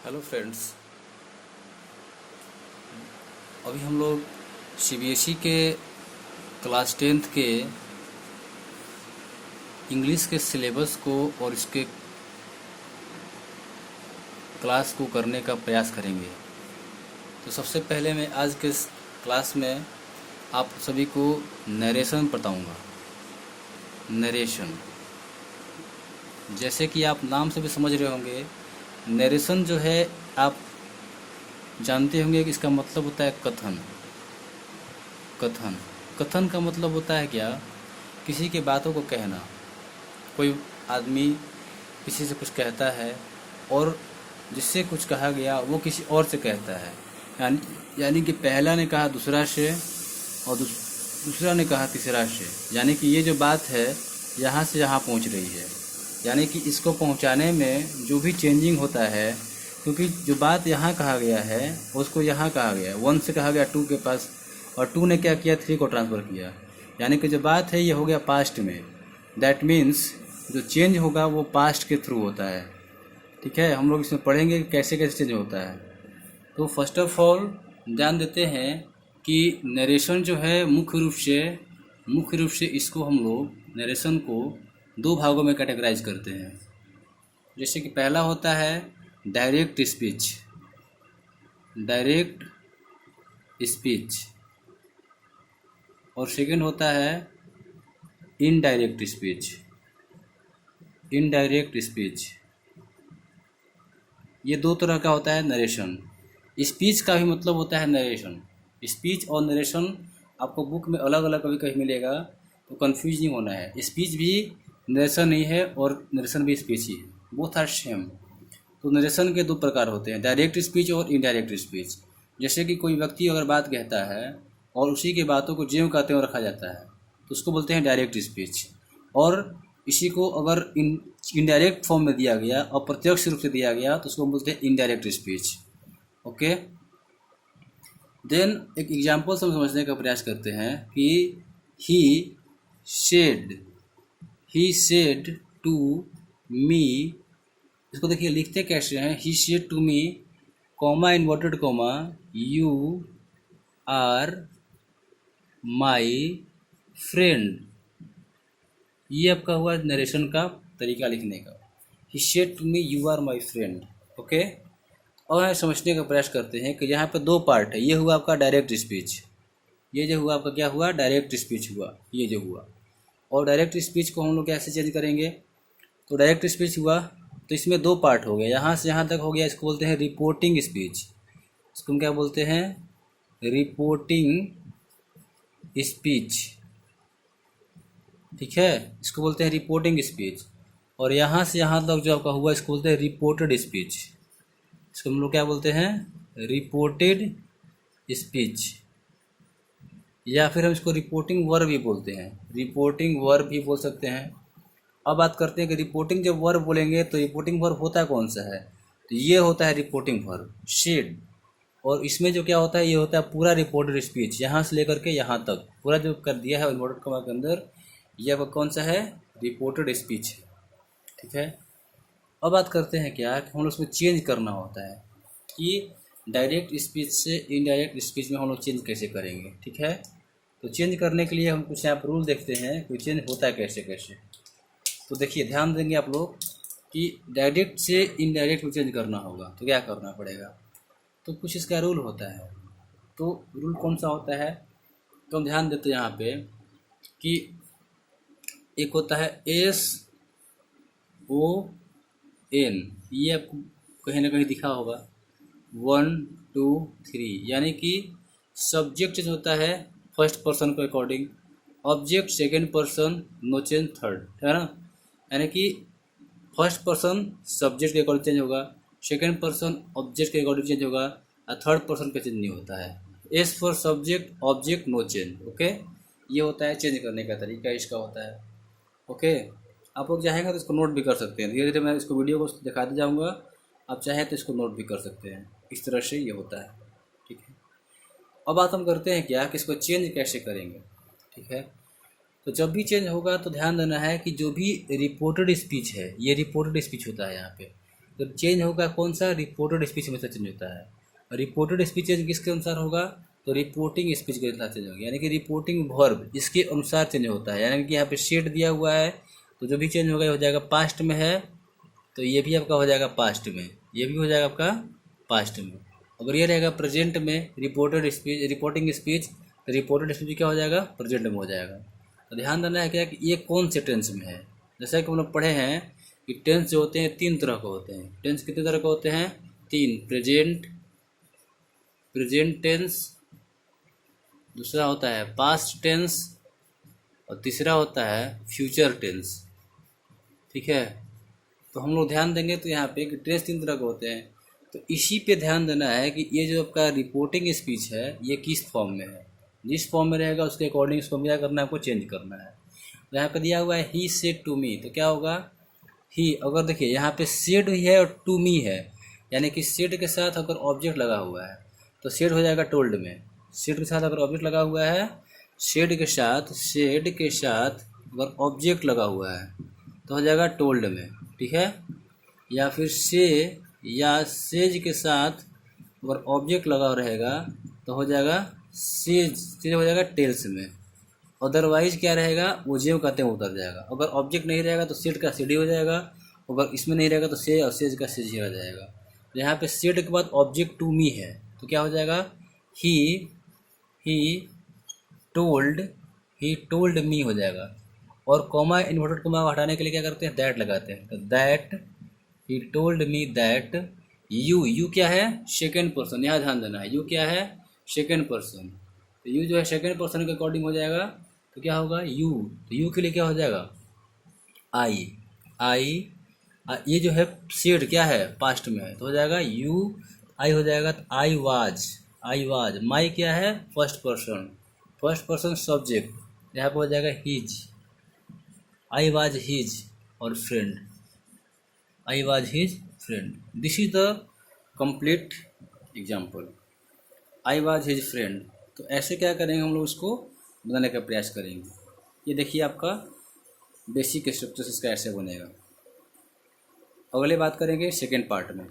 Hello friends. अभी हम लोग सीबीएसई के क्लास 10th के इंग्लिश के सिलेबस को और इसके क्लास को करने का प्रयास करेंगे। तो सबसे पहले मैं आज के इस क्लास में आप सभी को नरेशन बताऊंगा। नरेशन, जैसे कि आप नाम से भी समझ रहे होंगे, नरेशन जो है आप जानते होंगे कि इसका मतलब होता है कथन। कथन कथन का मतलब होता है क्या? किसी की बातों को कहना। कोई आदमी किसी से कुछ कहता है और जिससे कुछ कहा गया वो किसी और से कहता है। यानी कि पहला ने कहा दूसरा से और दूसरा ने कहा तीसरा से। यानी कि ये जो बात है यहाँ से यहाँ पहुँच रही है। यानी कि इसको पहुँचाने में जो भी चेंजिंग होता है, क्योंकि जो बात यहाँ कहा गया है उसको यहाँ कहा गया, 1 से कहा गया 2 के पास, और 2 ने क्या किया, 3 को ट्रांसफ़र किया। यानी कि जो बात है ये हो गया पास्ट में। दैट मीन्स जो चेंज होगा वो पास्ट के थ्रू होता है। ठीक है, हम लोग इसमें पढ़ेंगे कि कैसे कैसे चेंज होता है। तो फर्स्ट ऑफ ऑल ध्यान देते हैं कि नरेशन जो है मुख्य रूप से इसको हम लोग नरेशन को 2 भागों में कैटेगराइज करते हैं। जैसे कि पहला होता है डायरेक्ट स्पीच और सेकंड होता है इनडायरेक्ट स्पीच। ये 2 तरह का होता है नरेशन। स्पीच का भी मतलब होता है नरेशन। स्पीच और नरेशन आपको बुक में अलग अलग कभी कहीं मिलेगा, तो कंफ्यूज नहीं होना है। स्पीच भी नरेशन ही है और नरेशन भी स्पीच ही है, बोथ आर सेम। तो नरेशन के 2 प्रकार होते हैं, डायरेक्ट स्पीच और इनडायरेक्ट स्पीच। जैसे कि कोई व्यक्ति अगर बात कहता है और उसी के बातों को ज्यों कहते हुए रखा जाता है तो उसको बोलते हैं डायरेक्ट स्पीच। और इसी को अगर इनडायरेक्ट फॉर्म में दिया गया, अप्रत्यक्ष रूप से दिया गया, तो उसको बोलते हैं इनडायरेक्ट स्पीच। ओके, देन एक एग्जाम्पल से हम समझने का प्रयास करते हैं कि ही सेड टू मी। इसको देखिए लिखते कैसे हैं, he said to me, comma inverted comma, you are my friend. ये आपका हुआ नरेशन का तरीका लिखने का। He said to me you are my friend. Okay, और समझने का प्रयास करते हैं कि यहाँ पे 2 पार्ट है। ये हुआ आपका डायरेक्ट स्पीच, ये जो हुआ आपका क्या हुआ, डायरेक्ट स्पीच हुआ, ये जो हुआ। और डायरेक्ट स्पीच को हम लोग कैसे चेंज करेंगे? तो डायरेक्ट स्पीच हुआ तो इसमें 2 पार्ट हो गए, यहाँ से यहाँ तक हो गया। इसको बोलते हैं रिपोर्टिंग स्पीच। इसको हम क्या बोलते हैं, रिपोर्टिंग स्पीच। ठीक है, इसको बोलते हैं रिपोर्टिंग स्पीच। और यहाँ से यहाँ तक जो आपका हुआ इसको बोलते हैं रिपोर्टेड स्पीच। इसको हम लोग क्या बोलते हैं, रिपोर्टेड स्पीच। या फिर हम इसको रिपोर्टिंग वर्ब भी बोलते हैं, रिपोर्टिंग वर्ब भी बोल सकते हैं। अब बात करते हैं कि रिपोर्टिंग जब वर्ब बोलेंगे तो रिपोर्टिंग वर्ब होता है कौन सा है, तो ये होता है रिपोर्टिंग वर्ब, शेड। और इसमें जो क्या होता है, ये होता है पूरा रिपोर्टेड स्पीच, यहाँ से लेकर के यहाँ तक पूरा जो कर दिया है इन्वर्टेड कॉमा के अंदर, ये अब कौन सा है, रिपोर्टेड स्पीच है। ठीक है, अब बात करते हैं क्या कि हम लोग उसमें चेंज करना होता है कि डायरेक्ट स्पीच से इनडायरेक्ट स्पीच में हम लोग चेंज कैसे करेंगे। ठीक है, तो चेंज करने के लिए हम कुछ यहाँ पर रूल देखते हैं कि चेंज होता है कैसे कैसे। तो देखिए ध्यान देंगे आप लोग कि डायरेक्ट से इनडायरेक्ट में चेंज करना होगा तो क्या करना पड़ेगा, तो कुछ इसका रूल होता है। तो रूल कौन सा होता है, तो हम ध्यान देते हैं यहाँ पे कि एक होता है SON, ये आपको कहीं ना कहीं दिखा होगा, 1 2 3। यानी कि सब्जेक्ट जो होता है फर्स्ट पर्सन को according, object second person, no change third, है ना। यानी कि फर्स्ट पर्सन सब्जेक्ट के अकॉर्डिंग चेंज होगा, सेकंड पर्सन ऑब्जेक्ट के अकॉर्डिंग चेंज होगा, और थर्ड पर्सन का चेंज नहीं होता है। S for subject object no change. Okay, ये होता है चेंज करने का तरीका, इसका होता है। ओके, आप लोग चाहेंगे तो इसको नोट भी कर सकते हैं, धीरे धीरे मैं इसको वीडियो को दिखाते जाऊँगा, आप चाहें तो इसको नोट भी कर सकते हैं। इस तरह से ये होता है। ठीक है, अब बात हम करते हैं क्या कि इसको चेंज कैसे करेंगे। ठीक है, तो जब भी चेंज होगा तो ध्यान देना है कि जो भी रिपोर्टेड स्पीच है, ये रिपोर्टेड स्पीच होता है यहाँ पे, तो चेंज होगा कौन सा, रिपोर्टेड स्पीच में से चेंज होता है। रिपोर्टेड स्पीच चेंज किसके अनुसार होगा, तो रिपोर्टिंग स्पीच के अनुसार चेंज होगा, यानी कि रिपोर्टिंग वर्ब इसके अनुसार चेंज होता है। यानी कि यहाँ पे सेड दिया हुआ है तो जो भी चेंज होगा ये हो जाएगा पास्ट में है, तो ये भी आपका हो जाएगा पास्ट में, ये भी हो जाएगा आपका पास्ट में। अगर ये रहेगा प्रेजेंट में रिपोर्टेड स्पीच, रिपोर्टिंग स्पीच, तो रिपोर्टेड स्पीच क्या हो जाएगा, प्रेजेंट में हो जाएगा। तो ध्यान देना है क्या कि ये कौन से टेंस में है। जैसा कि हम लोग पढ़े हैं कि टेंस जो होते हैं 3 तरह के होते हैं। टेंस कितने तरह के होते हैं, 3। प्रेजेंट टेंस, दूसरा होता है पास्ट टेंस, और तीसरा होता है फ्यूचर टेंस। ठीक है, तो हम लोग ध्यान देंगे तो यहाँ पे कि टेंस 3 तरह के होते हैं, तो इसी पे ध्यान देना है कि ये जो आपका रिपोर्टिंग स्पीच है ये किस फॉर्म में है। जिस फॉर्म में रहेगा उसके अकॉर्डिंग इसको क्या करना है, आपको चेंज करना है। तो यहाँ पे दिया हुआ है ही सेड टू मी, तो क्या होगा ही। अगर देखिए यहाँ पे सेड ही है और टू मी है, यानी कि सेड के साथ अगर ऑब्जेक्ट लगा हुआ है तो सेड हो जाएगा टोल्ड में। सेड के साथ अगर ऑब्जेक्ट लगा हुआ है, सेड के साथ अगर ऑब्जेक्ट लगा हुआ है तो हो जाएगा टोल्ड में। ठीक है, या फिर से या सेज के साथ अगर ऑब्जेक्ट लगा रहेगा तो हो जाएगा सेज हो जाएगा टेल्स में। अदरवाइज क्या रहेगा, वो ज्यों कहते हैं उतर जाएगा। अगर ऑब्जेक्ट नहीं रहेगा तो सेड का सेड ही हो जाएगा, अगर इसमें नहीं रहेगा तो से और सेज का सेज ही हो जाएगा। तो यहाँ पे सेड के बाद ऑब्जेक्ट टू मी है तो क्या हो जाएगा, ही टोल्ड मी हो जाएगा। और कॉमा, इन्वर्टेड कॉमा हटाने के लिए क्या करते हैं, दैट लगाते हैं। तो that he told me that you क्या है, सेकेंड पर्सन, यहाँ ध्यान देना है। यू क्या है, सेकेंड पर्सन। तो यू जो है सेकेंड पर्सन के अकॉर्डिंग हो जाएगा, तो क्या होगा यू। तो यू के लिए क्या हो जाएगा, आई। ये जो है सेड क्या है, पास्ट में है, तो हो जाएगा यू आई हो जाएगा। तो आई वाज। माई क्या है, फर्स्ट पर्सन सब्जेक्ट, यहाँ पे हो जाएगा हिज। आई वाज हिज और friend, I was his friend. This is the complete example, I was his friend. तो ऐसे क्या करेंगे, हम लोग उसको बनाने का प्रयास करेंगे। ये देखिए आपका बेसिक स्ट्रक्चर इसका ऐसे बनेगा। अगले बात करेंगे सेकेंड पार्ट में।